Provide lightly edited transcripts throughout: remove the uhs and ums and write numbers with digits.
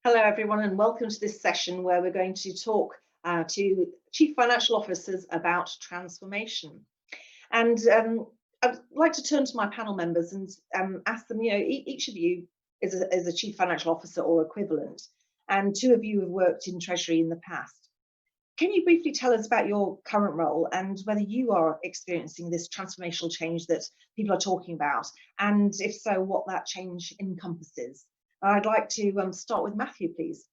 Hello everyone and welcome to this session where we're going to talk to Chief Financial Officers about transformation. And I'd like to turn to my panel members and ask them, each of you is a Chief Financial Officer or equivalent, and two of you have worked in Treasury in the past. Can you briefly tell us about your current role and whether you are experiencing this transformational change that people are talking about, and if so, what that change encompasses? I'd like to start with Matthew, please.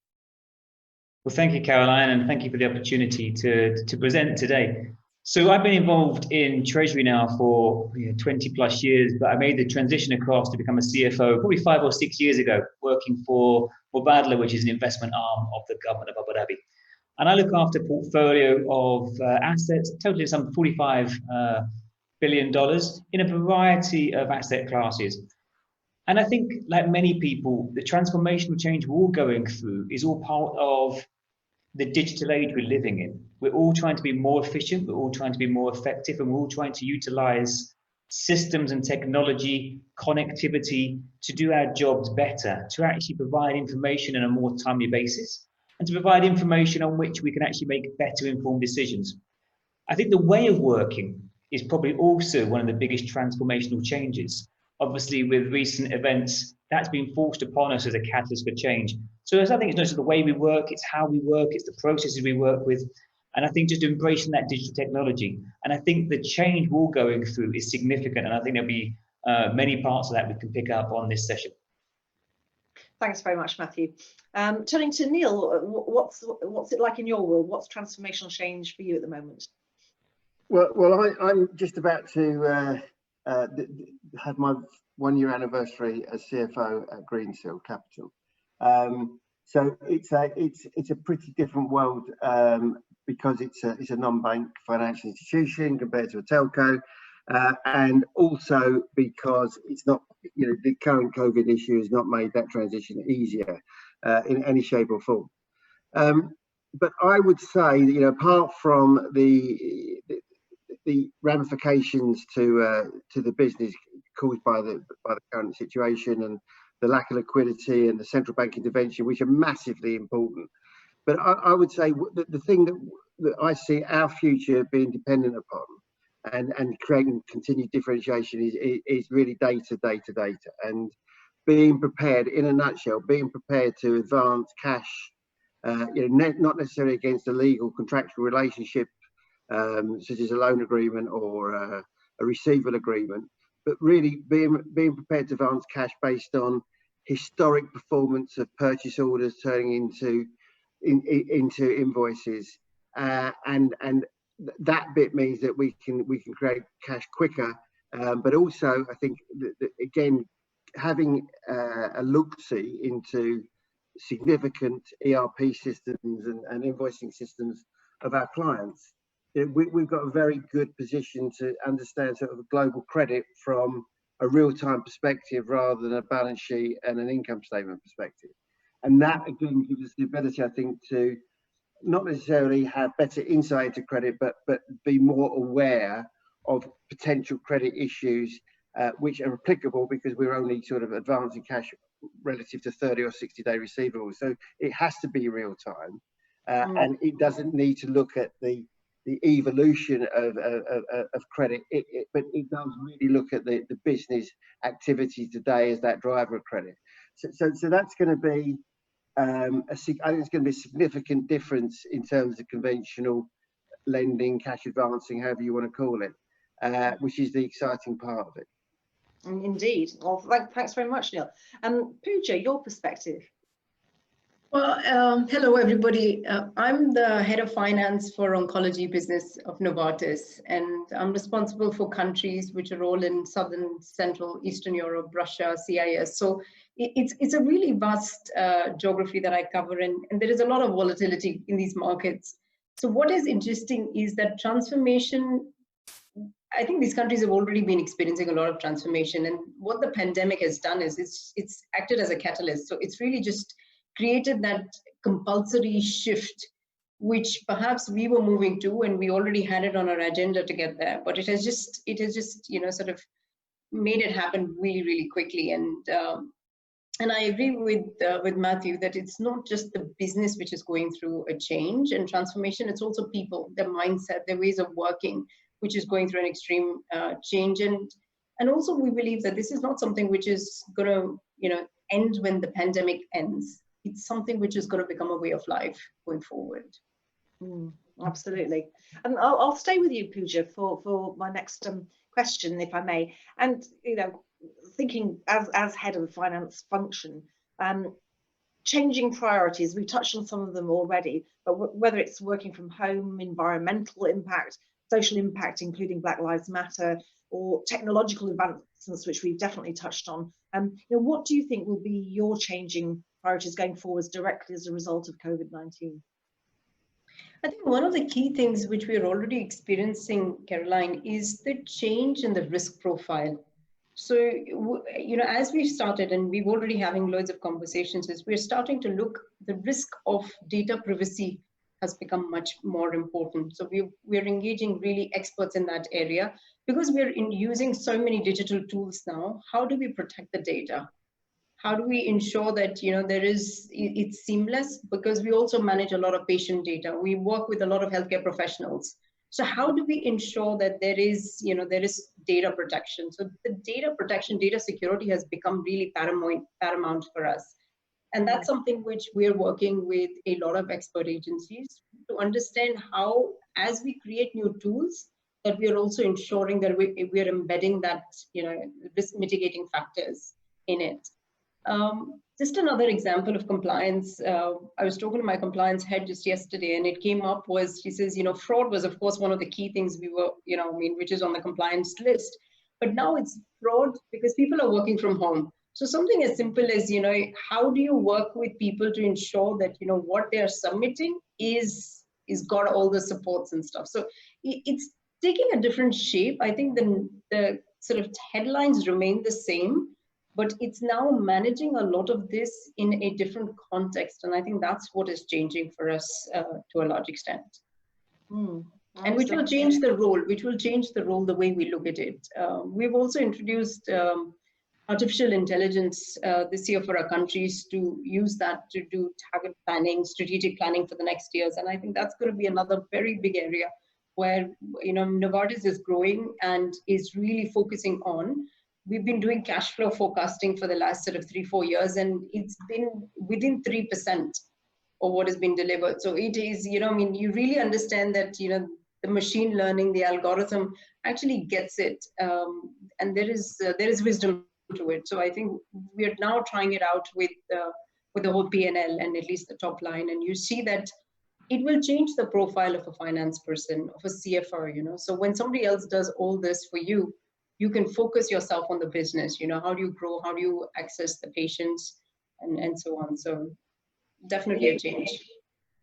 Well, thank you, Caroline, and thank you for the opportunity to present today. So I've been involved in Treasury now for 20 plus years, but I made the transition across to become a CFO probably 5 or 6 years ago, working for Mubadala, which is an investment arm of the government of Abu Dhabi. And I look after a portfolio of assets, totaling some $45 billion in a variety of asset classes. And I think, like many people, the transformational change we're all going through is all part of the digital age we're living in. We're all trying to be more efficient, we're all trying to be more effective, and we're all trying to utilize systems and technology, connectivity to do our jobs better, to actually provide information on a more timely basis, and to provide information on which we can actually make better informed decisions. I think the way of working is probably also one of the biggest transformational changes. Obviously, with recent events, that's been forced upon us as a catalyst for change. So I think it's not just the way we work, it's how we work, it's the processes we work with. And I think just embracing that digital technology. And I think the change we're going through is significant. And I think there'll be many parts of that we can pick up on this session. Thanks very much, Matthew. Turning to Neil, what's it like in your world? What's transformational change for you at the moment? Well, I'm just about to had my 1 year anniversary as CFO at Greensill Capital. So it's a pretty different world because it's a non-bank financial institution compared to a telco, and also because it's not, the current COVID issue has not made that transition easier in any shape or form. But I would say that, apart from the ramifications to the business caused by the current situation and the lack of liquidity and the central bank intervention, which are massively important, but I would say the thing that I see our future being dependent upon and creating continued differentiation is really data, and being prepared, in a nutshell, being prepared to advance cash, not necessarily against a legal contractual relationship, such as a loan agreement or a receivable agreement, but really being prepared to advance cash based on historic performance of purchase orders turning into invoices, and that bit means that we can create cash quicker, but also I think that again, having a look-see into significant ERP systems and invoicing systems of our clients, we've got a very good position to understand sort of global credit from a real-time perspective rather than a balance sheet and an income statement perspective. And that again gives us the ability, I think, to not necessarily have better insight into credit, but be more aware of potential credit issues which are applicable because we're only sort of advancing cash relative to 30 or 60-day receivables. So it has to be real time, and it doesn't need to look at the evolution of credit, but it does really look at the business activity today as that driver of credit. So that's going to be I think it's going to be a significant difference in terms of conventional lending, cash advancing, however you want to call it, which is the exciting part of it. Indeed. Well, thanks very much, Neil. Pooja, your perspective. Well, hello everybody. I'm the head of finance for Oncology business of Novartis, and I'm responsible for countries which are all in Southern, Central, Eastern Europe, Russia, CIS. So it's a really vast geography that I cover, and there is a lot of volatility in these markets. So what is interesting is that transformation, I think these countries have already been experiencing a lot of transformation, and what the pandemic has done is it's acted as a catalyst. So it's really just created that compulsory shift, which perhaps we were moving to, and we already had it on our agenda to get there. But it has just sort of made it happen really, really quickly. And And I agree with Matthew that it's not just the business which is going through a change and transformation, it's also people, their mindset, their ways of working, which is going through an extreme change. And also we believe that this is not something which is going to, end when the pandemic ends. It's something which is going to become a way of life going forward. Absolutely. And I'll stay with you, Pooja, for my next question, if I may. And, thinking as head of the finance function, changing priorities, we touched on some of them already, but whether it's working from home, environmental impact, social impact, including Black Lives Matter, or technological advancements, which we've definitely touched on, what do you think will be your changing priorities going forwards directly as a result of COVID-19? I think one of the key things which we are already experiencing, Caroline, is the change in the risk profile. So, as we've started, and we've already having loads of conversations, is we're starting to look, the risk of data privacy has become much more important. So we're engaging really experts in that area because we're using so many digital tools now. How do we protect the data? How do we ensure that it's seamless? Because we also manage a lot of patient data. We work with a lot of healthcare professionals. So how do we ensure that there is data protection? So the data protection, data security has become really paramount for us. And that's something which we're working with a lot of expert agencies to understand how, as we create new tools, that we are also ensuring that we're embedding that, risk mitigating factors in it. Just another example of compliance. I was talking to my compliance head just yesterday, and it came up she says, fraud was of course one of the key things we were, which is on the compliance list. But now it's fraud because people are working from home. So something as simple as, how do you work with people to ensure that, what they're submitting is got all the supports and stuff. So it's taking a different shape. I think the sort of headlines remain the same, but it's now managing a lot of this in a different context. And I think that's what is changing for us to a large extent. And which will change the role, the way we look at it. We've also introduced artificial intelligence this year for our countries to use that to do target planning, strategic planning for the next years. And I think that's going to be another very big area where, Novartis is growing and is really focusing on. We've been doing cash flow forecasting for the last sort of 3-4 years, and it's been within 3% of what has been delivered. So it is, you really understand that, the machine learning, the algorithm actually gets it. And there is wisdom to it. So I think we're now trying it out with the whole P&L and at least the top line. And you see that it will change the profile of a finance person, of a CFO, So when somebody else does all this for you, you can focus yourself on the business, how do you grow, how do you access the patients, and so on. So definitely a change.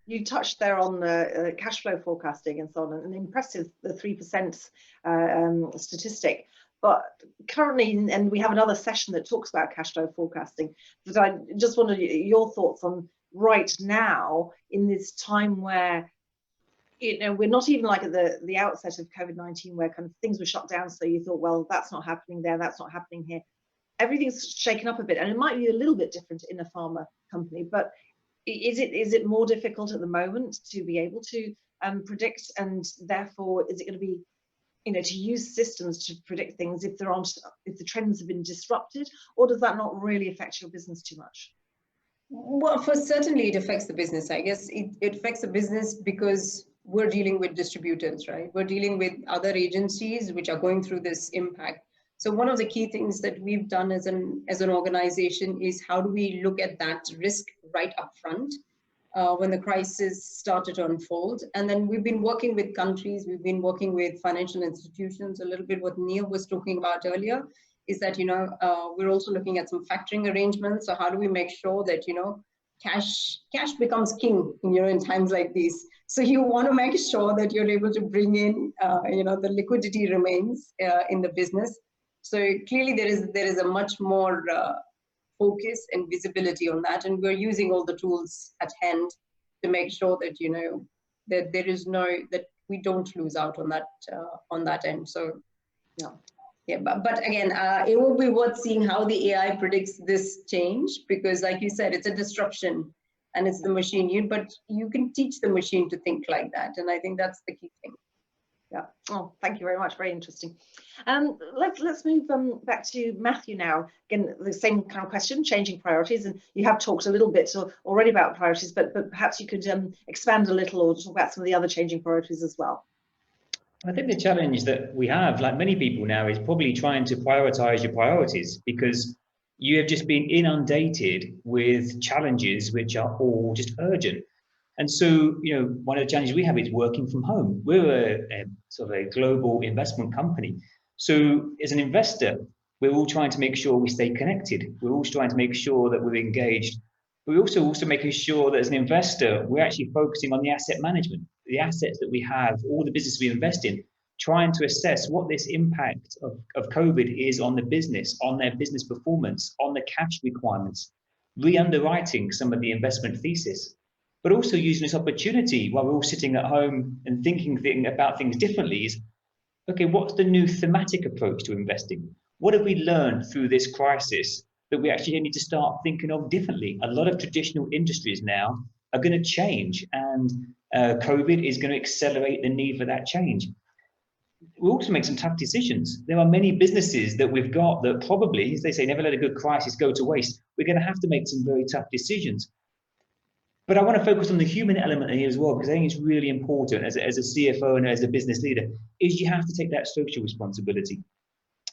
You touched there on the cash flow forecasting and so on, and impressive, the 3% statistic. But currently, and we have another session that talks about cash flow forecasting, but I just wondered your thoughts on right now in this time where, we're not even like at the outset of COVID-19 where kind of things were shut down. So you thought, well, that's not happening there, that's not happening here. Everything's shaken up a bit, and it might be a little bit different in a pharma company, but is it more difficult at the moment to be able to predict, and therefore is it going to be, to use systems to predict things if the trends have been disrupted, or does that not really affect your business too much? Well, certainly it affects the business. I guess it affects the business because we're dealing with distributors, right? We're dealing with other agencies which are going through this impact. So one of the key things that we've done as an organization is how do we look at that risk right up front when the crisis started to unfold. And then we've been working with countries, we've been working with financial institutions, a little bit what Neil was talking about earlier, is that, we're also looking at some factoring arrangements. So how do we make sure that, cash becomes king, in times like these. So you want to make sure that you're able to bring in, the liquidity remains in the business. So clearly there is a much more focus and visibility on that. And we're using all the tools at hand to make sure that, that that we don't lose out on that end. So, yeah. Yeah, but again, it will be worth seeing how the AI predicts this change, because like you said, it's a disruption and it's the machine, but you can teach the machine to think like that. And I think that's the key thing. Yeah. Oh, thank you very much. Very interesting. Let's move back to Matthew now. Again, the same kind of question, changing priorities. And you have talked a little bit already about priorities, but perhaps you could expand a little or talk about some of the other changing priorities as well. I think the challenge that we have, like many people now, is probably trying to prioritize your priorities, because you have just been inundated with challenges which are all just urgent. And so, one of the challenges we have is working from home. We're a sort of a global investment company. So as an investor, we're all trying to make sure we stay connected. We're all trying to make sure that we're engaged. We're also making sure that as an investor, we're actually focusing on the asset management, the assets that we have, all the business we invest in, trying to assess what this impact of COVID is on the business, on their business performance, on the cash requirements, re-underwriting some of the investment thesis, but also using this opportunity while we're all sitting at home and thinking about things differently is, okay, what's the new thematic approach to investing? What have we learned through this crisis that we actually need to start thinking of differently? A lot of traditional industries now are going to change, and COVID is going to accelerate the need for that change. We also make some tough decisions. There are many businesses that we've got that probably, as they say, never let a good crisis go to waste. We're going to have to make some very tough decisions. But I want to focus on the human element here as well, because I think it's really important as a CFO and as a business leader, is you have to take that social responsibility.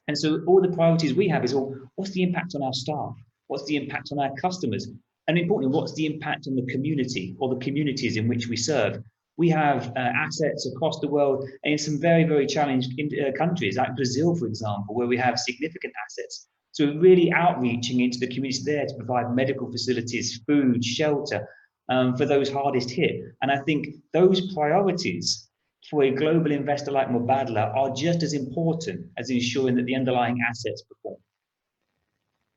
And so all the priorities we have is, what's the impact on our staff? What's the impact on our customers? And importantly, what's the impact on the community or the communities in which we serve? We have assets across the world and in some very, very challenged countries, like Brazil, for example, where we have significant assets. So really outreaching into the community there to provide medical facilities, food, shelter for those hardest hit. And I think those priorities for a global investor like Mubadala are just as important as ensuring that the underlying assets perform.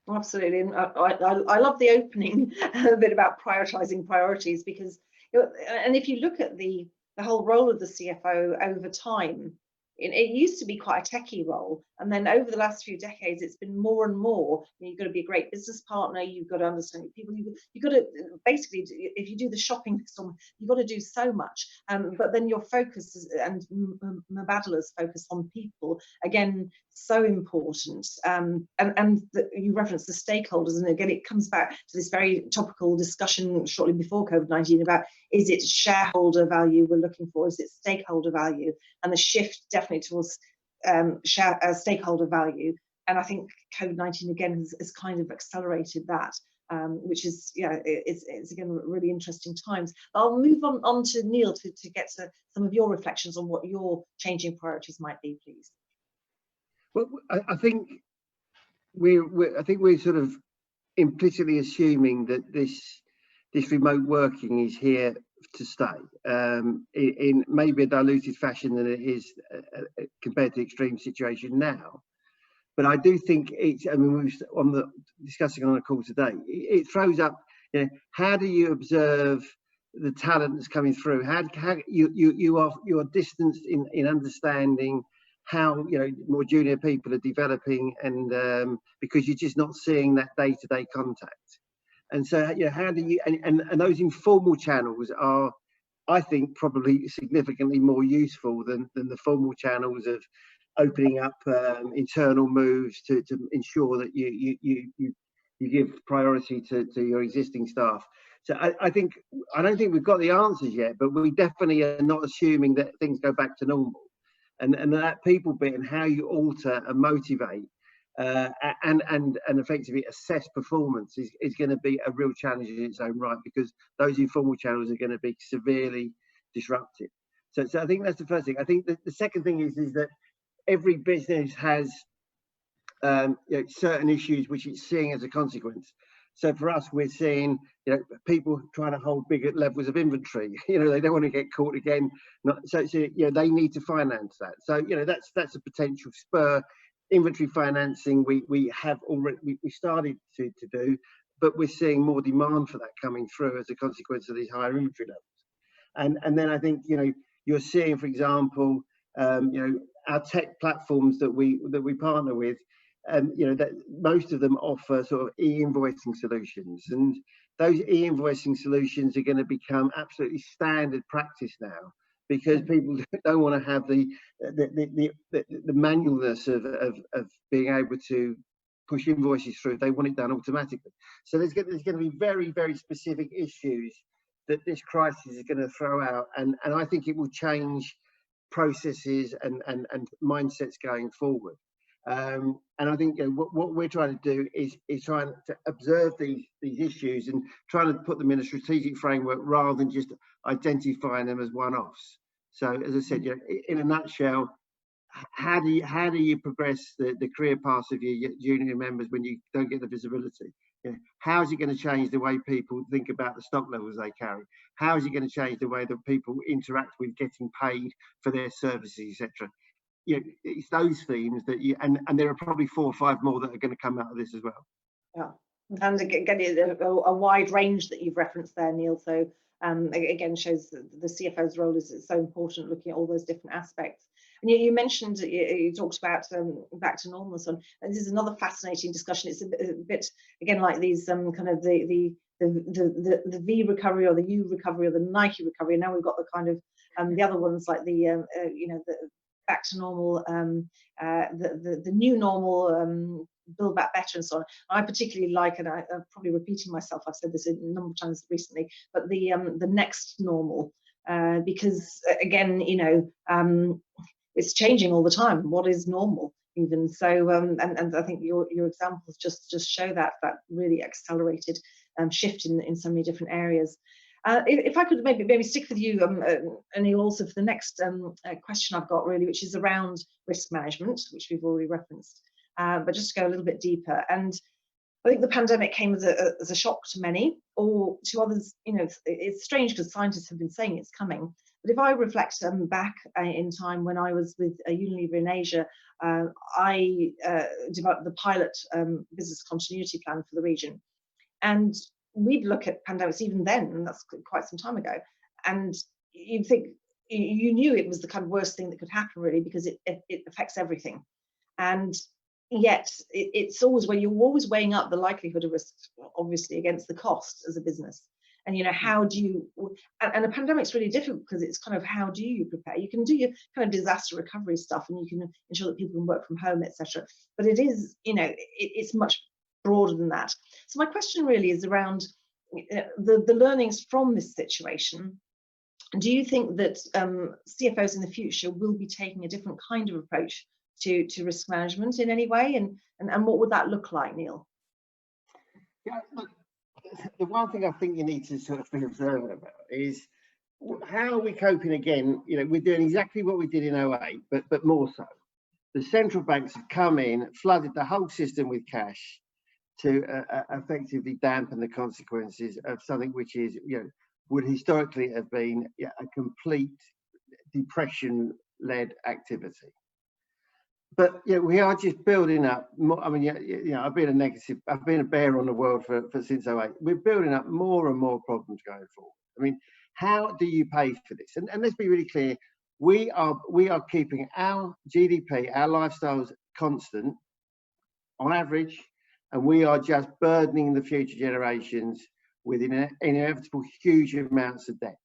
Absolutely. And I love the opening bit about prioritizing priorities, because, and if you look at the whole role of the CFO over time, it used to be quite a techie role, and then over the last few decades it's been more and more, you've got to be a great business partner, you've got to understand people, you've got to basically, if you do the shopping list, you've got to do so much, but then your focus is, and Mubadala's focus on people, again, so important. You reference the stakeholders, and again it comes back to this very topical discussion shortly before COVID-19 about, is it shareholder value we're looking for, is it stakeholder value, and the shift definitely towards stakeholder value. And I think COVID-19 again has kind of accelerated that, which is, it's again really interesting times. I'll move on to Neil to get to some of your reflections on what your changing priorities might be, please. Well, I think we're sort of implicitly assuming that this remote working is here to stay, in maybe a diluted fashion than it is compared to the extreme situation now. But I do think it's, I mean, we're discussing on a call today, it throws up, how do you observe the talent that's coming through? How you are distanced in understanding how more junior people are developing, and because you're just not seeing that day-to-day contact. And so, how do you, and those informal channels are, I think, probably significantly more useful than the formal channels of opening up internal moves to ensure that you give priority to your existing staff. So I don't think we've got the answers yet, but we definitely are not assuming that things go back to normal. And that people bit and how you alter and motivate and effectively assess performance is going to be a real challenge in its own right, because those informal channels are going to be severely disrupted. So I think that's the first thing. I think the second thing is that every business has certain issues which it's seeing as a consequence. So for us, we're seeing people trying to hold bigger levels of inventory. They don't want to get caught again. So they need to finance that. So that's a potential spur. Inventory financing we have already we started to do, but we're seeing more demand for that coming through as a consequence of these higher inventory levels. And then I think you're seeing, for example, our tech platforms that we partner with, you know, that most of them offer sort of e-invoicing solutions, and those e-invoicing solutions are going to become absolutely standard practice now, because people don't want to have the manualness of being able to push invoices through. They want it done automatically. So there's going to be very, very specific issues that this crisis is going to throw out, and I think it will change processes and mindsets going forward. And I think, you know, what we're trying to do is trying to observe these issues and trying to put them in a strategic framework rather than just identifying them as one-offs. So, as I said, you know, in a nutshell, how do you progress the career paths of your junior members when you don't get the visibility? You know, how is it going to change the way people think about the stock levels they carry? How is it going to change the way that people interact with getting paid for their services, etc.? You know, it's those themes that you, and there are probably 4 or 5 more that are going to come out of this as well. Yeah, and again, a wide range that you've referenced there, Neil. So again, shows the CFO's role is so important, looking at all those different aspects. And you mentioned, you talked about back to normal, and this is another fascinating discussion. It's a bit again like these kind of the V recovery or the U recovery or the Nike recovery. And now we've got the kind of the other ones like the you know, the back to normal, the new normal, build back better and so on. I particularly like, and I'm probably repeating myself, I've said this a number of times recently, but the next normal, because again, you know, it's changing all the time. What is normal even? So, and I think your examples just show that really accelerated shift in so many different areas. If I could maybe stick with you, Anil, also for the next question I've got really, which is around risk management, which we've already referenced, but just to go a little bit deeper. And I think the pandemic came as a shock to many, or to others, you know, it's strange because scientists have been saying it's coming. But if I reflect back in time when I was with Unilever in Asia, I developed the pilot business continuity plan for the region. And we'd look at pandemics even then, and that's quite some time ago, and you'd think, you knew it was the kind of worst thing that could happen really, because it affects everything. And yet it's always where you're always weighing up the likelihood of risk, obviously, against the cost as a business. And you know, how do you, and a pandemic's really difficult because it's kind of, how do you prepare? You can do your kind of disaster recovery stuff, and you can ensure that people can work from home, etc. But it is, you know, it's much broader than that. So my question really is around the learnings from this situation. Do you think that CFOs in the future will be taking a different kind of approach to risk management in any way, and what would that look like, Neil? Yeah, look, the one thing I think you need to sort of be observant about is, how are we coping again? You know, we're doing exactly what we did in 2008, but more so. The central banks have come in, flooded the whole system with cash to effectively dampen the consequences of something which is, you know, would historically have been a complete depression-led activity. But yeah, we are just building up more. I mean, you know, I've been a bear on the world for since 2008. We're building up more and more problems going forward. I mean, how do you pay for this? And let's be really clear, we are keeping our GDP, our lifestyles constant on average, and we are just burdening the future generations with inevitable huge amounts of debt.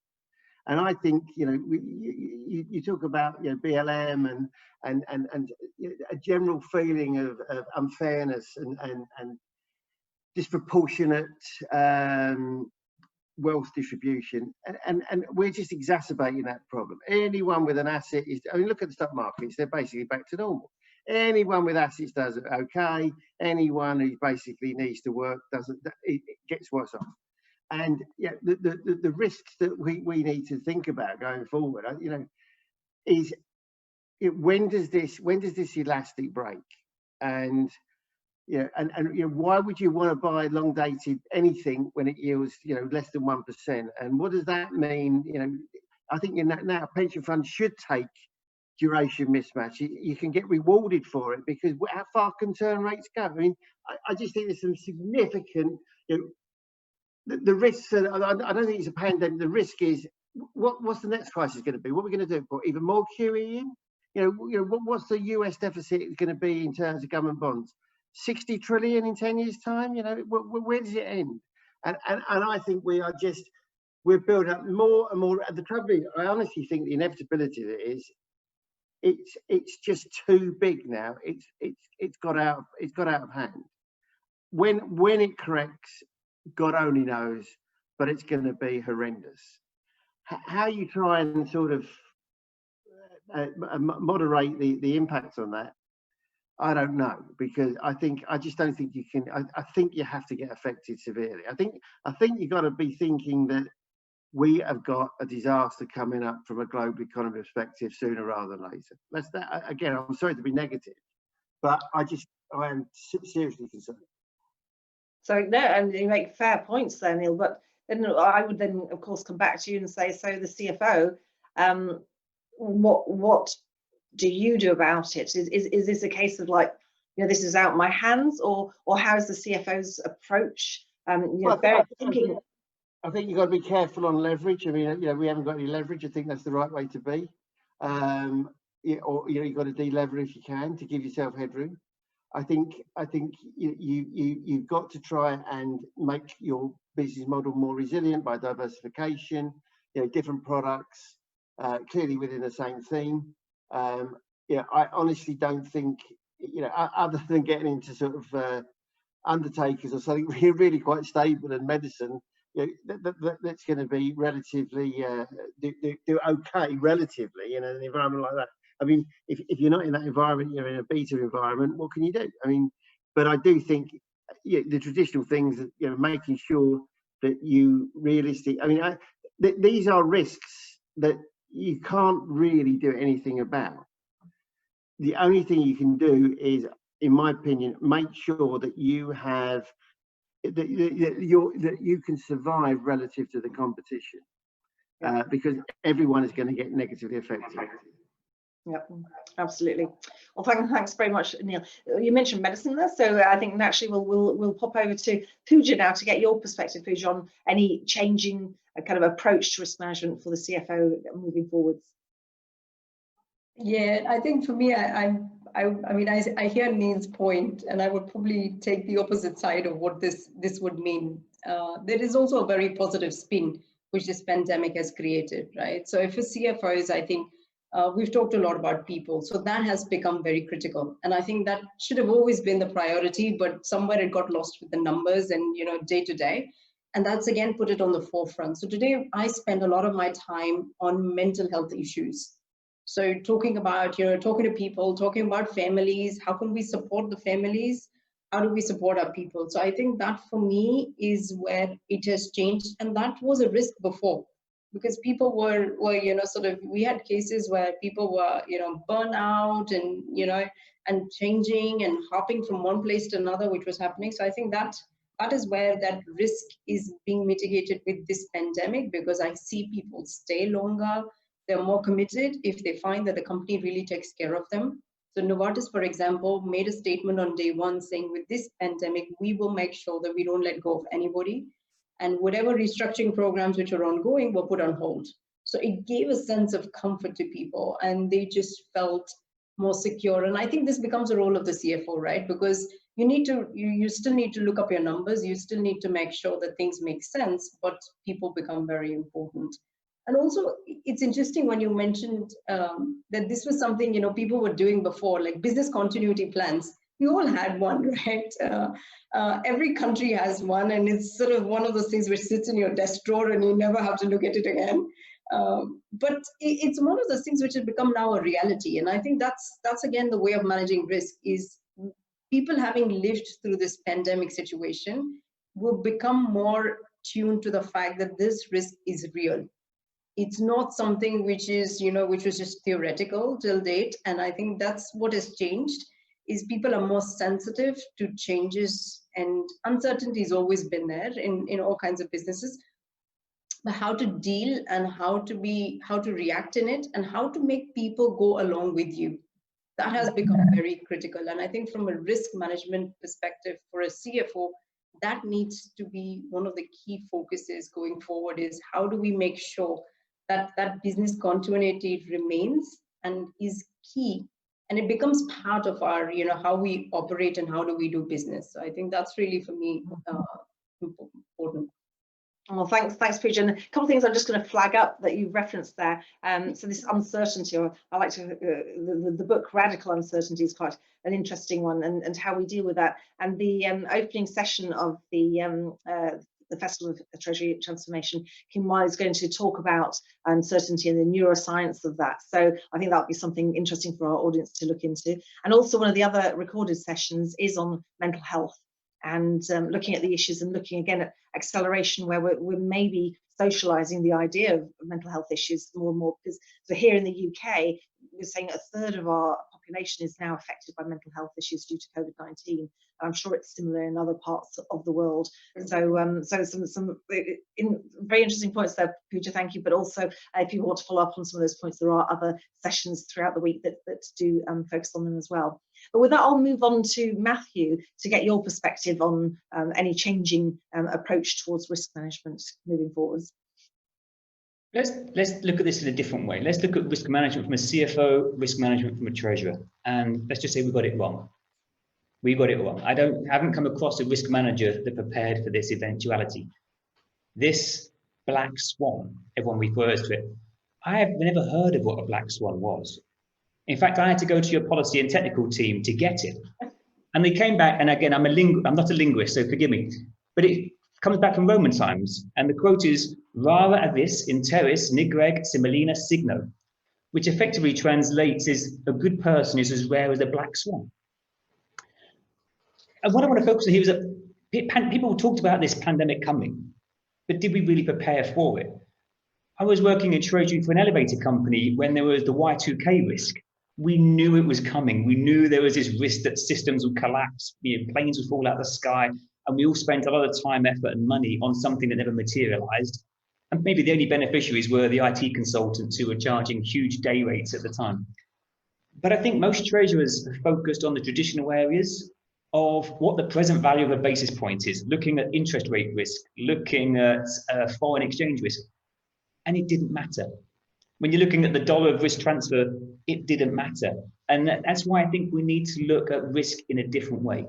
And I think, you know, you talk about, you know, BLM and a general feeling of unfairness and disproportionate wealth distribution, and we're just exacerbating that problem. Anyone with an asset is, I mean, look at the stock markets, they're basically back to normal. Anyone with assets does it okay. Anyone who basically needs to work doesn't, it gets worse off. And yeah, the risks that we need to think about going forward, you know, is when does this elastic break? And yeah, and you know, why would you want to buy long dated anything when it yields, you know, less than 1%? And what does that mean? You know, I think now pension funds should take duration mismatch. You can get rewarded for it, because how far can turn rates go? I mean, I just think there's some significant, you know, the risks. I don't think it's a pandemic. The risk is, what's the next crisis going to be? What are we going to do? Put even more QE in? what's the US deficit going to be in terms of government bonds? 60 trillion in 10 years' time. Where does it end? And I think we're building up more and more. The trouble is, I honestly think the inevitability of it is, it's just too big now. It's got out of hand. When it corrects, God only knows, but it's going to be horrendous. How you try and sort of moderate the impact on that, I don't know, because I just don't think you can. I think you have to get affected severely. I think you've got to be thinking that we have got a disaster coming up from a global economy perspective sooner rather than later. Again, I'm sorry to be negative, but I am seriously concerned. So no, and you make fair points there, Neil. But then I would then, of course, come back to you and say, so the CFO, what do you do about it? Is this a case of like, this is out my hands, or how is the CFO's approach? Thinking. I think you've got to be careful on leverage. I mean, we haven't got any leverage. I think that's the right way to be. You've got to de-lever if you can to give yourself headroom. I think you've got to try and make your business model more resilient by diversification, different products, clearly within the same theme. I honestly don't think, other than getting into sort of undertakers or something really quite stable in medicine, that's going to be relatively do okay relatively in an environment like that. I mean, if you're not in that environment, you're in a beta environment, what can you do? I mean, but I do think the traditional things, making sure that you realistically, I mean, these are risks that you can't really do anything about. The only thing you can do is, in my opinion, make sure that you have that you can survive relative to the competition, because everyone is going to get negatively affected. Yep, absolutely. Well, thanks very much, Neil. You mentioned medicine there, so I think naturally we'll pop over to Pooja now to get your perspective, Pooja, on any changing kind of approach to risk management for the CFO moving forwards. Yeah, I think for me, I hear Neil's point, and I would probably take the opposite side of what this would mean. There is also a very positive spin which this pandemic has created, right? So if a CFO is, I think, we've talked a lot about people, so that has become very critical, and I think that should have always been the priority, but somewhere it got lost with the numbers and day to day, and that's again put it on the forefront. So today I spend a lot of my time on mental health issues. So talking about, talking to people, talking about families, how can we support the families? How do we support our people? So I think that for me is where it has changed, and that was a risk before. Because people were we had cases where people were, burnout and, and changing and hopping from one place to another, which was happening. So I think that is where that risk is being mitigated with this pandemic, because I see people stay longer, they're more committed if they find that the company really takes care of them. So Novartis, for example, made a statement on day one saying, with this pandemic, we will make sure that we don't let go of anybody. And whatever restructuring programs which are ongoing were put on hold. So it gave a sense of comfort to people, and they just felt more secure. And I think this becomes a role of the CFO, right? Because you still need to look up your numbers. You still need to make sure that things make sense, but people become very important. And also, it's interesting when you mentioned that this was something, people were doing before, like business continuity plans. We all had one, right? Every country has one, and it's sort of one of those things which sits in your desk drawer and you never have to look at it again. But it's one of those things which has become now a reality. And I think that's again the way of managing risk, is people having lived through this pandemic situation will become more tuned to the fact that this risk is real. It's not something which is, which was just theoretical till date. And I think that's what has changed, is people are more sensitive to changes, and uncertainty has always been there in all kinds of businesses. But how to deal and how to react in it, and how to make people go along with you, that has become very critical. And I think from a risk management perspective for a CFO, that needs to be one of the key focuses going forward, is how do we make sure that business continuity remains, and is key. And it becomes part of our, how we operate and how do we do business. So I think that's really, for me, important. Well, thanks, Pooja. And a couple of things I'm just going to flag up that you referenced there. So this uncertainty, or I like to, the book Radical Uncertainty is quite an interesting one, and how we deal with that. And the opening session of the Festival of Treasury Transformation, Kim Wiley is going to talk about uncertainty and the neuroscience of that. So I think that would be something interesting for our audience to look into. And also one of the other recorded sessions is on mental health, and looking at the issues and looking again at acceleration, where we're maybe socializing the idea of mental health issues more and more, because so here in the UK, we're saying a third of our population is now affected by mental health issues due to COVID-19. I'm sure it's similar in other parts of the world. So, so some very interesting points there, Pooja. Thank you. But also, if you want to follow up on some of those points, there are other sessions throughout the week that do focus on them as well. But with that, I'll move on to Matthew to get your perspective on any changing approach towards risk management moving forwards. Let's look at this in a different way. Let's look at risk management from a CFO, risk management from a treasurer, and let's just say we got it wrong. We got it wrong. I haven't come across a risk manager that prepared for this eventuality. This black swan, everyone refers to it. I have never heard of what a black swan was. In fact, I had to go to your policy and technical team to get it. And they came back, and again, I'm not a linguist, so forgive me, but it comes back from Roman times, and the quote is, rara avis in terris nigreg similina signo, which effectively translates as a good person is as rare as a black swan. And what I want to focus on here is that people talked about this pandemic coming, but did we really prepare for it? I was working in treasury for an elevator company when there was the Y2K risk. We knew it was coming. We knew there was this risk that systems would collapse, planes would fall out of the sky, and we all spent a lot of time, effort, and money on something that never materialized. And maybe the only beneficiaries were the IT consultants who were charging huge day rates at the time. But I think most treasurers are focused on the traditional areas of what the present value of a basis point is, looking at interest rate risk, looking at foreign exchange risk, and it didn't matter. When you're looking at the dollar of risk transfer, it didn't matter. And that's why I think we need to look at risk in a different way.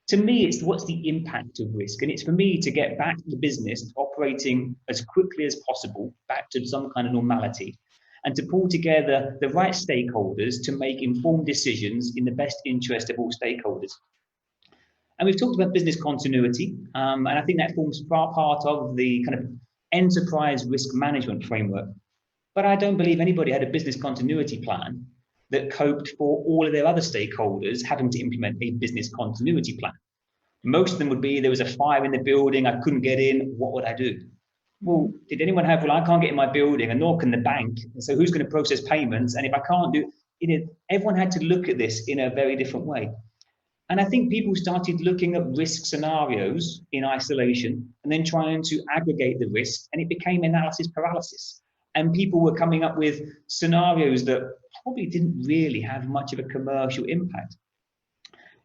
To me, it's what's the impact of risk? And it's for me to get back to the business operating as quickly as possible, back to some kind of normality, and to pull together the right stakeholders to make informed decisions in the best interest of all stakeholders. And we've talked about business continuity, and I think that forms part of the kind of enterprise risk management framework. But I don't believe anybody had a business continuity plan that coped for all of their other stakeholders having to implement a business continuity plan. Most of them would be, there was a fire in the building, I couldn't get in, what would I do? Well, did anyone have, well, I can't get in my building, and nor can the bank, so who's going to process payments? And if I can't do, everyone had to look at this in a very different way. And I think people started looking at risk scenarios in isolation and then trying to aggregate the risk, and it became analysis paralysis. And people were coming up with scenarios that probably didn't really have much of a commercial impact.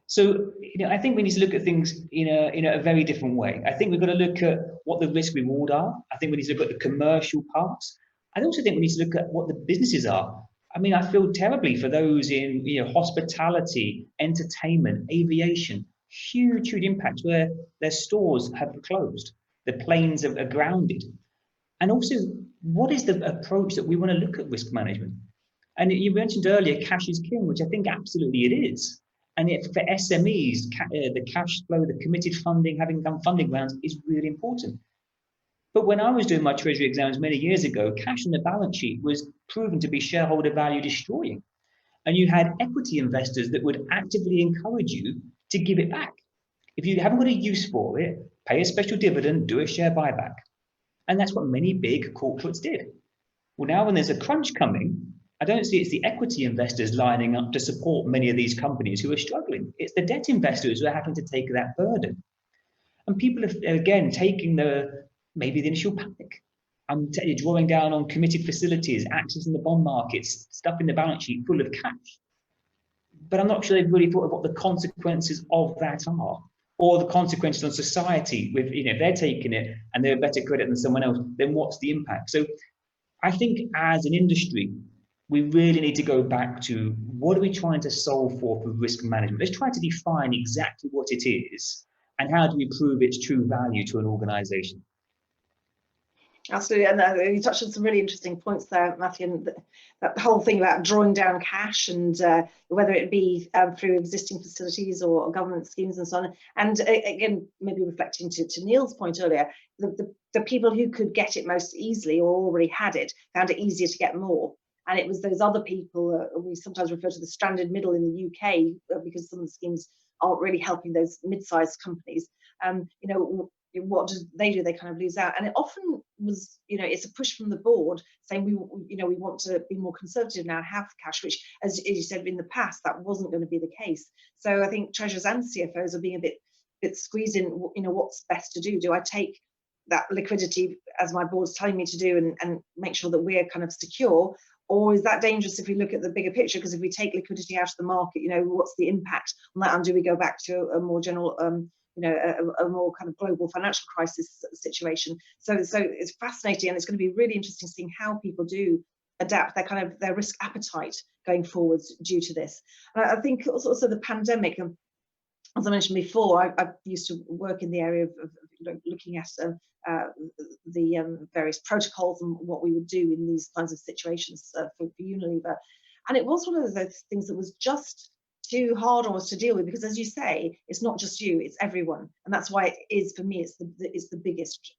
So, I think we need to look at things in a very different way. I think we've got to look at what the risk reward are. I think we need to look at the commercial parts. I also think we need to look at what the businesses are. I mean, I feel terribly for those in hospitality, entertainment, aviation, huge impacts where their stores have closed, the planes are grounded. And also, what is the approach that we want to look at risk management? And you mentioned earlier, cash is king, which I think absolutely it is. And for SMEs, the cash flow, the committed funding, having done funding rounds is really important. But when I was doing my treasury exams many years ago, cash on the balance sheet was proven to be shareholder value destroying. And you had equity investors that would actively encourage you to give it back. If you haven't got a use for it, pay a special dividend, do a share buyback. And that's what many big corporates did. Well, now when there's a crunch coming, I don't see it's the equity investors lining up to support many of these companies who are struggling. It's the debt investors who are having to take that burden. And people are, again, taking maybe the initial panic. I'm drawing down on committed facilities, accessing the bond markets, stuff in the balance sheet full of cash. But I'm not sure they've really thought of what the consequences of that are, or the consequences on society. With if they're taking it and they're better credit than someone else, then what's the impact? So I think as an industry, we really need to go back to what are we trying to solve for risk management? Let's try to define exactly what it is and how do we prove its true value to an organization. Absolutely, and you touched on some really interesting points there, Matthew, and that whole thing about drawing down cash and whether it be through existing facilities or government schemes and so on. And again, maybe reflecting to Neil's point earlier, the people who could get it most easily or already had it found it easier to get more. And it was those other people, we sometimes refer to the stranded middle in the UK, because some of the schemes aren't really helping those mid-sized companies. What do? They kind of lose out, and it often was, it's a push from the board saying we want to be more conservative now, have cash, which, as you said, in the past that wasn't going to be the case. So I think treasurers and CFOs are being a bit squeezed in, what's best to do. Do I take that liquidity as my board's telling me to do and make sure that we're kind of secure, or is that dangerous if we look at the bigger picture? Because if we take liquidity out of the market, what's the impact on that, and do we go back to a more general a more kind of global financial crisis situation? So it's fascinating, and it's going to be really interesting seeing how people do adapt their risk appetite going forwards due to this. And I think also the pandemic, as I mentioned before, I used to work in the area of looking at the various protocols and what we would do in these kinds of situations for Unilever, and it was one of those things that was just too hard almost to deal with, because, as you say, it's not just you, it's everyone, and that's why it is, for me, it's the biggest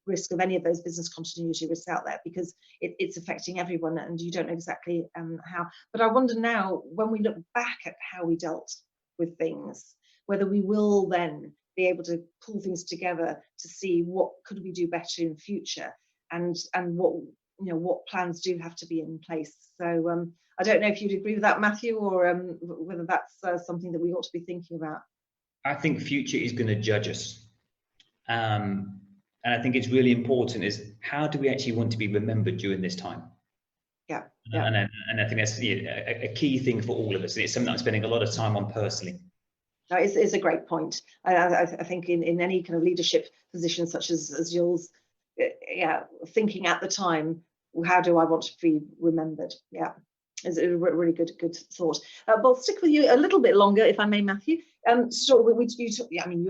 risk of any of those business continuity risks out there, because it's affecting everyone and you don't know exactly how. But I wonder now, when we look back at how we dealt with things, whether we will then be able to pull things together to see what could we do better in future, and what plans do have to be in place. So I don't know if you'd agree with that, Matthew, or whether that's something that we ought to be thinking about. I think future is going to judge us. And I think it's really important is, how do we actually want to be remembered during this time? Yeah. And I think that's a key thing for all of us. And it's something I'm spending a lot of time on personally. No, it's a great point. I think in any kind of leadership position such as yours, thinking at the time, how do I want to be remembered? Yeah. Is a really good thought. But I'll stick with you a little bit longer, if I may, Matthew. You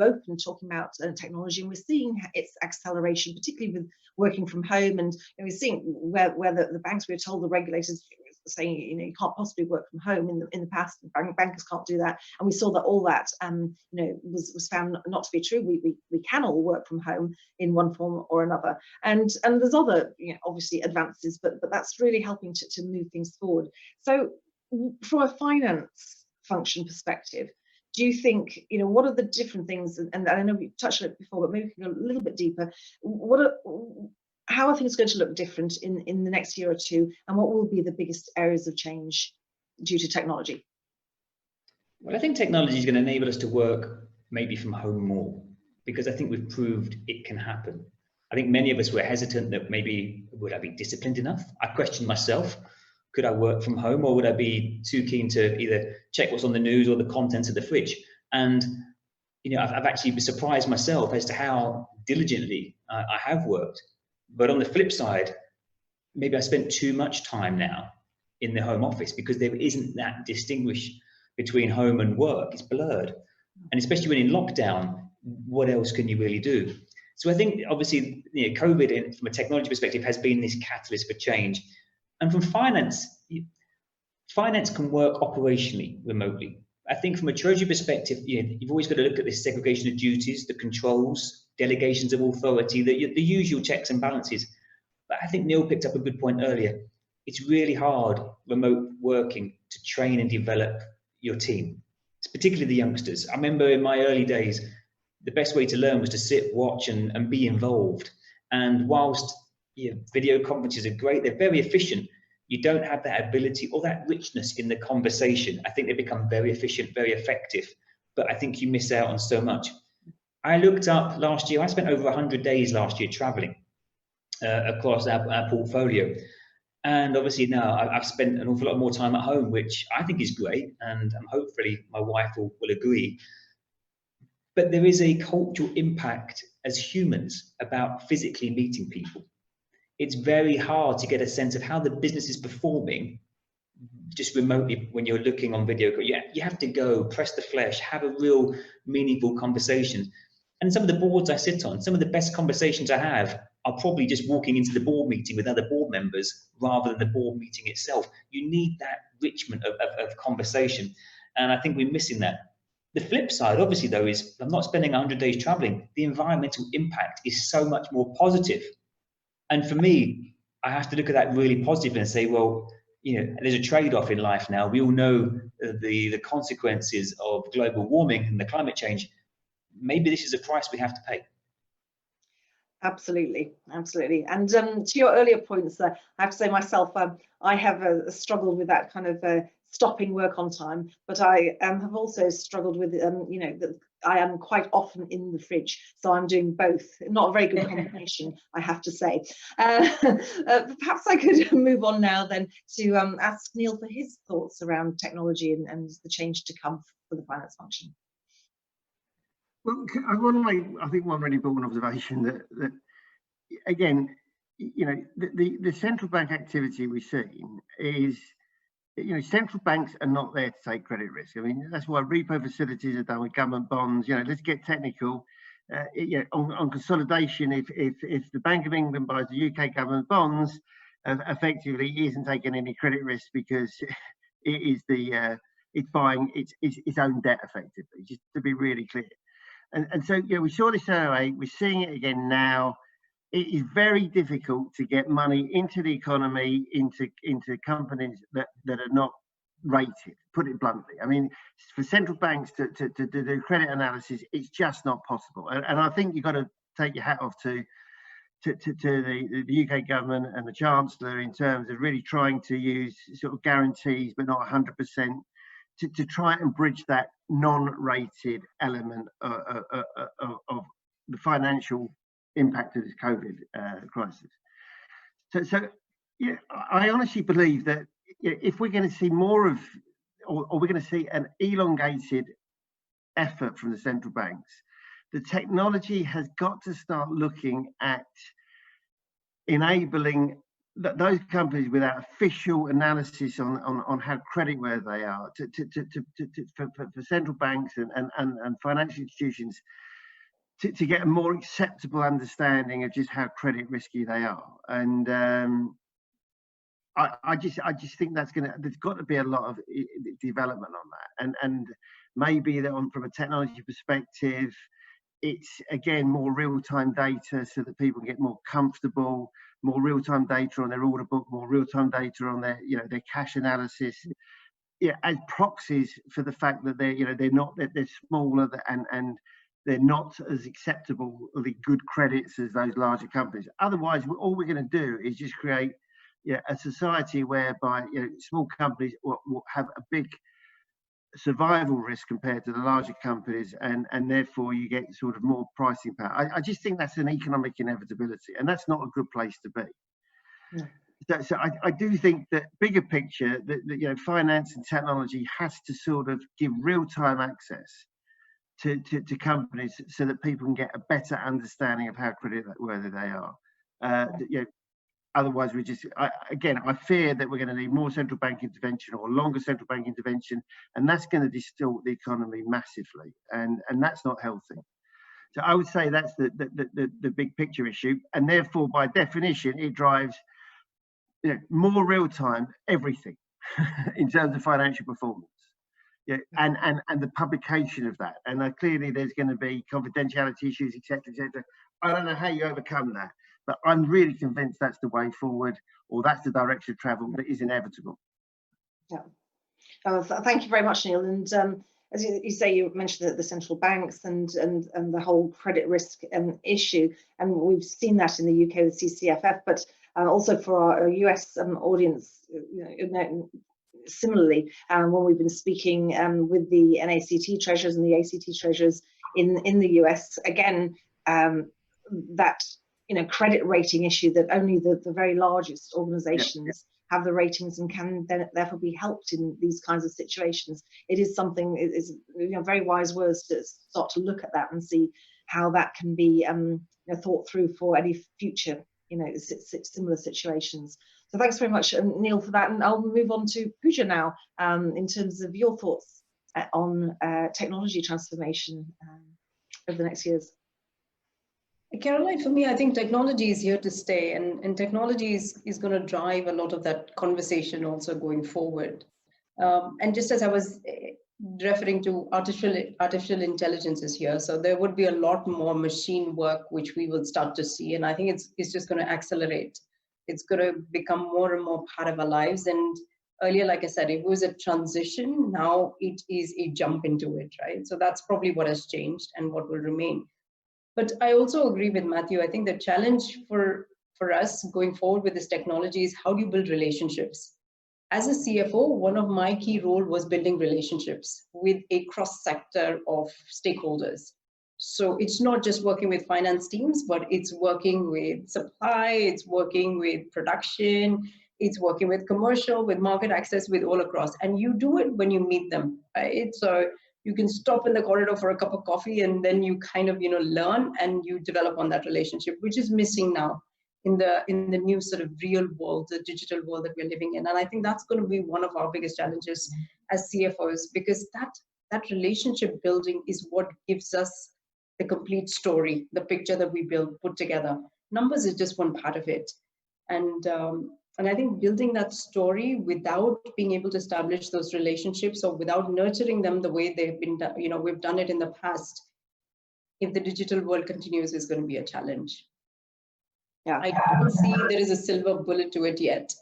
opened talking about technology, and we're seeing its acceleration, particularly with working from home. And we're seeing where the banks, we were told, the regulators saying, you can't possibly work from home in the past. Bankers can't do that, and we saw that all that was found not to be true. We can all work from home in one form or another, and there's other obviously advances, but that's really helping to move things forward. So from a finance function perspective, do you think, what are the different things, and I know we touched on it before, but maybe we can go a little bit deeper. How are things going to look different in the next year or two, and what will be the biggest areas of change due to technology? Well, I think technology is going to enable us to work maybe from home more, because I think we've proved it can happen. I think many of us were hesitant that maybe, would I be disciplined enough? I questioned myself. Could I work from home, or would I be too keen to either check what's on the news or the contents of the fridge? And I've actually been surprised myself as to how diligently I have worked. But on the flip side, maybe I spent too much time now in the home office, because there isn't that distinguish between home and work. It's blurred. And especially when in lockdown, what else can you really do? So I think obviously COVID, from a technology perspective, has been this catalyst for change. And from finance can work operationally remotely. I think from a treasury perspective, you've always got to look at this segregation of duties, the controls, delegations of authority, the usual checks and balances. But I think Neil picked up a good point earlier. It's really hard remote working to train and develop your team. It's particularly the youngsters. I remember in my early days, the best way to learn was to sit, watch, and be involved. And whilst video conferences are great, they're very efficient, you don't have that ability or that richness in the conversation. I think they become very efficient, very effective, but I think you miss out on so much. I looked up last year, I spent over 100 days last year traveling across our portfolio. And obviously now I've spent an awful lot more time at home, which I think is great. And hopefully my wife will agree. But there is a cultural impact as humans about physically meeting people. It's very hard to get a sense of how the business is performing just remotely when you're looking on video call. You have to go, press the flesh, have a real meaningful conversation. And some of the boards I sit on, some of the best conversations I have are probably just walking into the board meeting with other board members rather than the board meeting itself. You need that enrichment of conversation. And I think we're missing that. The flip side, obviously, though, is I'm not spending 100 days traveling. The environmental impact is so much more positive. And for me, I have to look at that really positively and say, well, you know, there's a trade-off in life now. We all know the consequences of global warming and the climate change. Maybe this is a price we have to pay. Absolutely, absolutely. And to your earlier points, I have to say myself, I have struggled with that kind of stopping work on time, but I have also struggled with, you know, that I am quite often in the fridge, so I'm doing both. Not a very good combination, I have to say. Perhaps I could move on now then to ask Neil for his thoughts around technology and the change to come for the finance function. Well, I want to make, I think, one really important observation that again, you know, the central bank activity we've seen is, you know, central banks are not there to take credit risk. I mean, that's why repo facilities are done with government bonds. You know, let's get technical. You know, on consolidation, if the Bank of England buys the UK government bonds, effectively it isn't taking any credit risk because it is it's buying its own debt effectively. Just to be really clear. And so, you know, we saw this earlier, we're seeing it again now. It is very difficult to get money into the economy, into companies that are not rated, put it bluntly. I mean, for central banks to do credit analysis, it's just not possible. And I think you've got to take your hat off to the UK government and the Chancellor in terms of really trying to use sort of guarantees, but not 100%. To try and bridge that non-rated element of the financial impact of this COVID crisis. So yeah, I honestly believe that if we're going to see more of, or we're going to see an elongated effort from the central banks, the technology has got to start looking at enabling those companies without official analysis on how creditworthy they are for central banks and financial institutions to get a more acceptable understanding of just how credit risky they are. And I just think there's got to be a lot of development on that, and maybe that from a technology perspective, it's again more real-time data so that people can get more comfortable, more real-time data on their order book, more real-time data on their, you know, their cash analysis, yeah, as proxies for the fact that they're smaller and they're not as acceptable of the good credits as those larger companies. Otherwise, all we're going to do is just create a society whereby small companies will have a big survival risk compared to the larger companies, and therefore you get sort of more pricing power. I just think that's an economic inevitability, and that's not a good place to be. Yeah. So I do think that bigger picture that finance and technology has to sort of give real-time access to companies so that people can get a better understanding of how creditworthy they are. Otherwise, I fear that we're going to need more central bank intervention or longer central bank intervention, and that's going to distort the economy massively, and that's not healthy. So I would say that's the big picture issue, and therefore, by definition, it drives more real time everything in terms of financial performance. Yeah, and the publication of that, and clearly there's going to be confidentiality issues, etc., etc. I don't know how you overcome that, but I'm really convinced that's the way forward, or that's the direction of travel that is inevitable. Yeah. Thank you very much, Neil. And as you say, you mentioned the central banks and the whole credit risk issue, and we've seen that in the UK with CCFF, but also for our US audience, similarly, when we've been speaking with the NACT treasurers and the ACT treasurers in the US, again, that credit rating issue, that only the very largest organizations have the ratings and can then therefore be helped in these kinds of situations. It is something, it is very wise words to start to look at that and see how that can be thought through for any future similar situations. So thanks very much, Neil, for that. And I'll move on to Pooja now in terms of your thoughts on technology transformation over the next years. Caroline, for me, I think technology is here to stay, and technology is going to drive a lot of that conversation also going forward. And just as I was referring to, artificial intelligence is here, so there would be a lot more machine work which we will start to see, and I think it's just going to accelerate. It's going to become more and more part of our lives. And earlier, like I said, it was a transition. Now it is a jump into it, right? So that's probably what has changed and what will remain. But I also agree with Matthew. I think the challenge for us going forward with this technology is how do you build relationships? As a CFO, one of my key role was building relationships with a cross-sector of stakeholders. So it's not just working with finance teams, but it's working with supply, it's working with production, it's working with commercial, with market access, with all across. And you do it when you meet them, right? So you can stop in the corridor for a cup of coffee, and then you kind of, learn and you develop on that relationship, which is missing now in the new sort of real world, the digital world that we're living in. And I think that's going to be one of our biggest challenges as CFOs, because that relationship building is what gives us the complete story, the picture that we put together. Numbers is just one part of it. And I think building that story without being able to establish those relationships, or without nurturing them the way they've been done, we've done it in the past, if the digital world continues, is going to be a challenge. Yeah, I don't see there is a silver bullet to it yet,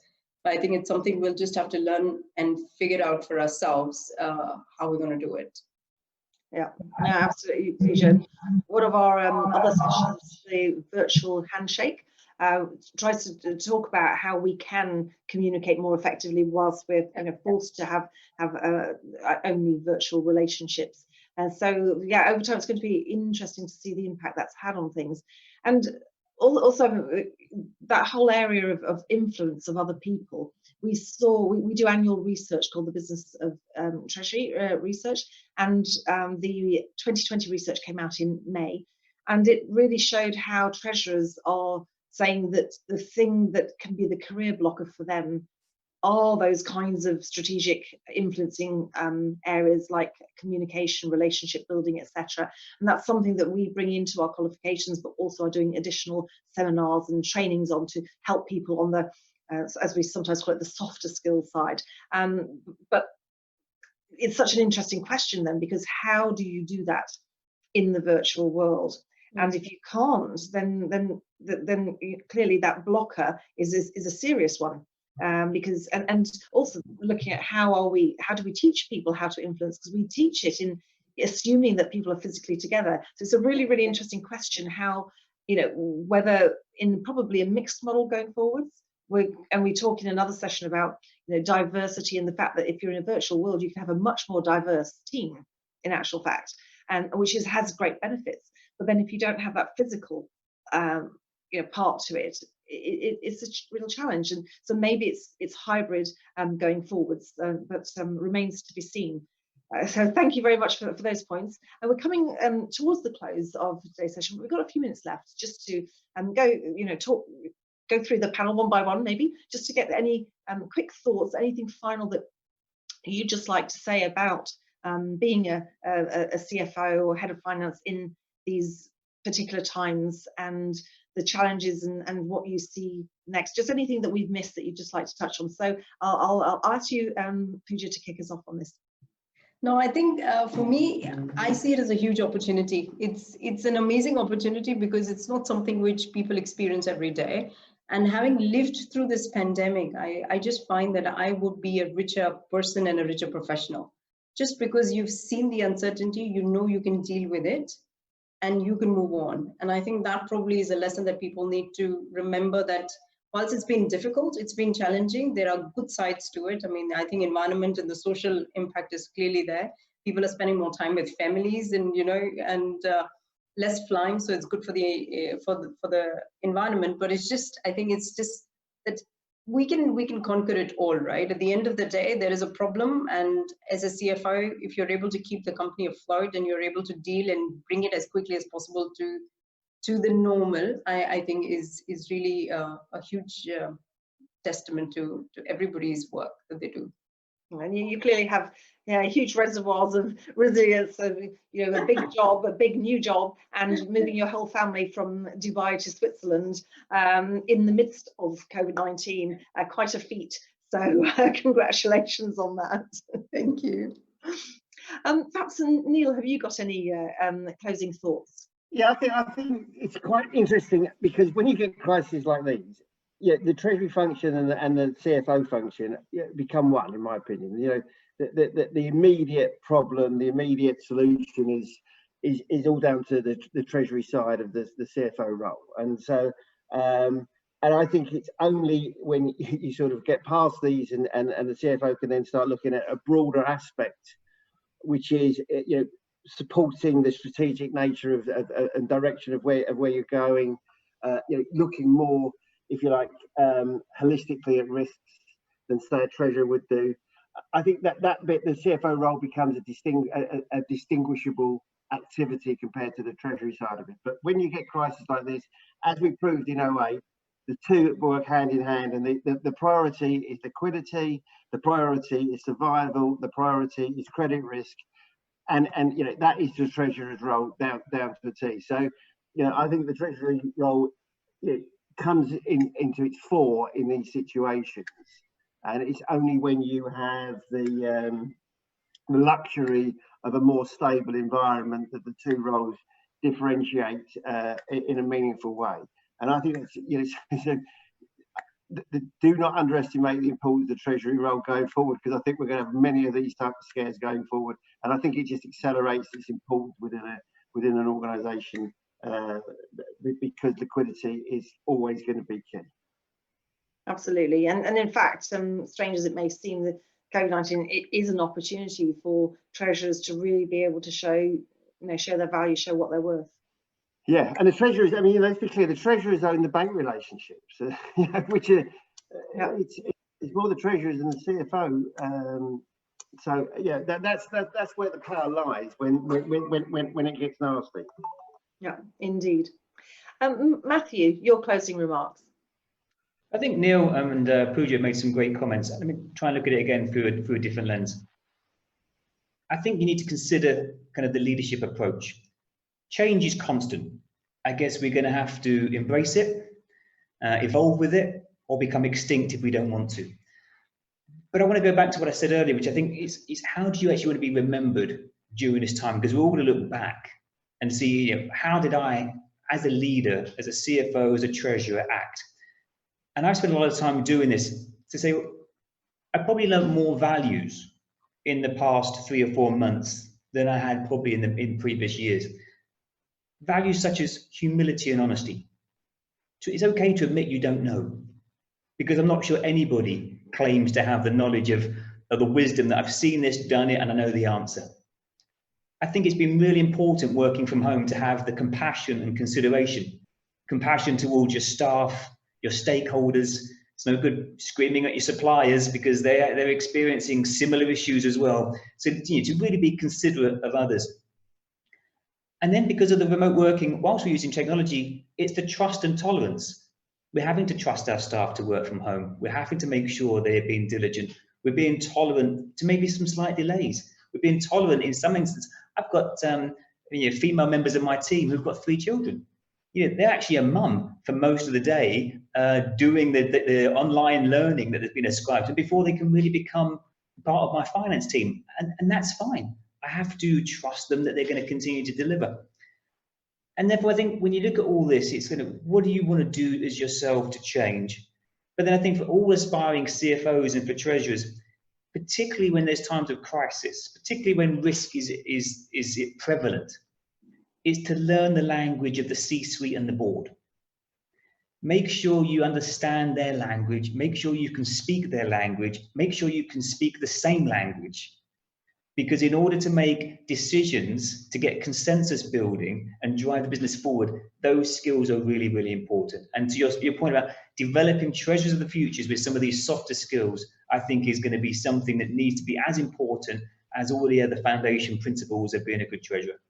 but I think it's something we'll just have to learn and figure out for ourselves how we're going to do it. Yeah, no, absolutely, Pooja. One of our other sessions, the virtual handshake, tries to talk about how we can communicate more effectively whilst we're forced to have only virtual relationships. And so, yeah, over time it's going to be interesting to see the impact that's had on things. And also that whole area of influence of other people. We do annual research called the Business of Treasury research, and the 2020 research came out in May, and it really showed how treasurers are saying that the thing that can be the career blocker for them are those kinds of strategic influencing areas like communication, relationship building, etc. And that's something that we bring into our qualifications, but also are doing additional seminars and trainings on to help people on the, as we sometimes call it, the softer skills side. But it's such an interesting question then, because how do you do that in the virtual world? And if you can't, then clearly that blocker is a serious one. Because and also looking at how do we teach people how to influence, because we teach it in assuming that people are physically together. So it's a really interesting question, how whether in probably a mixed model going forwards. We talk in another session about diversity, and the fact that if you're in a virtual world you can have a much more diverse team in actual fact, and which has great benefits. But then if you don't have that physical part to it, it's a real challenge. And so maybe it's hybrid going forwards, but remains to be seen. So thank you very much for those points. And we're coming towards the close of today's session. We've got a few minutes left just to go through the panel one by one, maybe just to get any quick thoughts, anything final that you'd just like to say about being a CFO or head of finance in these particular times, and the challenges and what you see next. Just anything that we've missed that you'd just like to touch on. So I'll ask you, Pooja, to kick us off on this. No, I think for me, I see it as a huge opportunity. It's an amazing opportunity because it's not something which people experience every day. And having lived through this pandemic, I just find that I would be a richer person and a richer professional. Just because you've seen the uncertainty, you can deal with it and you can move on. And I think that probably is a lesson that people need to remember, that whilst it's been difficult, it's been challenging, there are good sides to it. I mean, I think environment and the social impact is clearly there. People are spending more time with families and, less flying. So it's good for the environment, but I think it's just that we can conquer it all, right? At the end of the day, there is a problem. And as a CFO, if you're able to keep the company afloat and you're able to deal and bring it as quickly as possible to the normal, I think is really a huge testament to everybody's work that they do. And you clearly have huge reservoirs of resilience, of a big job, a big new job, and moving your whole family from Dubai to Switzerland in the midst of COVID-19, quite a feat. So congratulations on that. Thank you. Perhaps, Neil, have you got any closing thoughts? Yeah, I think it's quite interesting, because when you get crises like these, the treasury function and the CFO function become one, in my opinion. The immediate problem, the immediate solution is all down to the treasury side of the CFO role. And so, and I think it's only when you sort of get past these and the CFO can then start looking at a broader aspect, which is supporting the strategic nature and direction of where you're going, looking more, if you like, holistically at risks than say a treasurer would do. I think that bit, the CFO role, becomes a distinguishable activity compared to the treasury side of it. But when you get crises like this, as we proved in 2008, the two work hand in hand, and the priority is liquidity, the priority is survival, the priority is credit risk, and that is the treasurer's role down to the T. So I think the treasury role comes into its fore in these situations, and it's only when you have the luxury of a more stable environment that the two roles differentiate in a meaningful way. And I think do not underestimate the importance of the treasury role going forward, because I think we're going to have many of these types of scares going forward, and I think it just accelerates its importance within an organisation, because liquidity is always going to be key. Absolutely, and in fact, strange as it may seem, that COVID-19 it is an opportunity for treasurers to really be able to show their value, show what they're worth. Yeah, and the treasurers, I mean, let's be clear, the treasurers own the bank relationships, which are, it's more the treasurers than the CFO. So yeah, that's where the power lies when it gets nasty. Yeah, indeed. Matthew, your closing remarks. I think Neil and Pooja made some great comments. Let me try and look at it again through a different lens. I think you need to consider kind of the leadership approach. Change is constant. I guess we're going to have to embrace it, evolve with it, or become extinct if we don't want to. But I want to go back to what I said earlier, which I think is how do you actually want to be remembered during this time? Because we're all going to look back and see, how did I, as a leader, as a CFO, as a treasurer, act? And I spent a lot of time doing this to say, I probably learned more values in the past 3 or 4 months than I had probably in previous years. Values such as humility and honesty. So it's okay to admit you don't know, because I'm not sure anybody claims to have the knowledge of the wisdom that I've seen this, done it, and I know the answer. I think it's been really important working from home to have the compassion and consideration. Compassion towards your staff, your stakeholders. It's no good screaming at your suppliers because they're experiencing similar issues as well. So to really be considerate of others. And then because of the remote working, whilst we're using technology, it's the trust and tolerance. We're having to trust our staff to work from home. We're having to make sure they're being diligent. We're being tolerant to maybe some slight delays. We're being tolerant in some instances. I've got female members of my team who've got 3 children. They're actually a mum for most of the day doing the online learning that has been ascribed to before they can really become part of my finance team. And that's fine. I have to trust them that they're going to continue to deliver. And therefore, I think when you look at all this, it's what do you want to do as yourself to change? But then I think for all aspiring CFOs and for treasurers, particularly when there's times of crisis, particularly when risk is prevalent, is to learn the language of the C-suite and the board. Make sure you understand their language, make sure you can speak their language, make sure you can speak the same language. Because in order to make decisions, to get consensus building and drive the business forward, those skills are really, really important. And to your point about developing treasurers of the futures with some of these softer skills, I think is going to be something that needs to be as important as all the other foundation principles of being a good treasurer.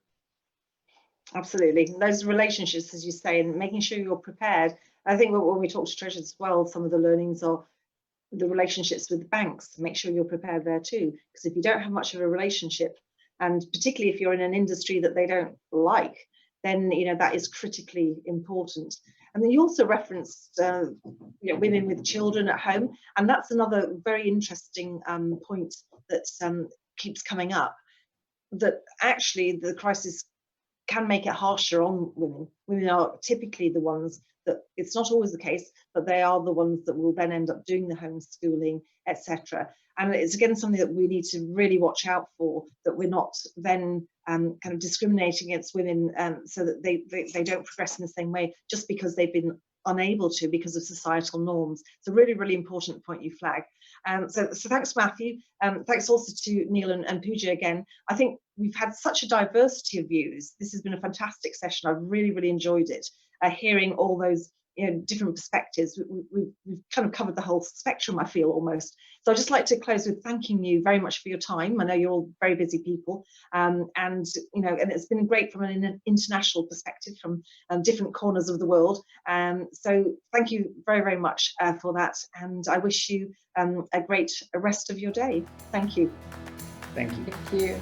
Absolutely. Those relationships, as you say, and making sure you're prepared. I think when we talk to treasurers as well, some of the learnings are the relationships with the banks, make sure you're prepared there too. Because if you don't have much of a relationship, and particularly if you're in an industry that they don't like, then that is critically important. And then you also referenced women with children at home, and that's another very interesting point that keeps coming up, that actually the crisis can make it harsher on women. Women are typically the ones that, it's not always the case, but they are the ones that will then end up doing the homeschooling, etc. And it's again something that we need to really watch out for, that we're not then kind of discriminating against women so that they don't progress in the same way just because they've been unable to because of societal norms. It's a really, really important point you flag. So thanks, Matthew. Thanks also to Neil and Pooja again. I think we've had such a diversity of views. This has been a fantastic session. I've really, really enjoyed it. Hearing all those different perspectives. We've kind of covered the whole spectrum, I feel, almost. So I'd just like to close with thanking you very much for your time. I know you're all very busy people, and it's been great from an international perspective, from different corners of the world. So thank you very, very much for that, and I wish you a great rest of your day. Thank you. Thank you. Thank you.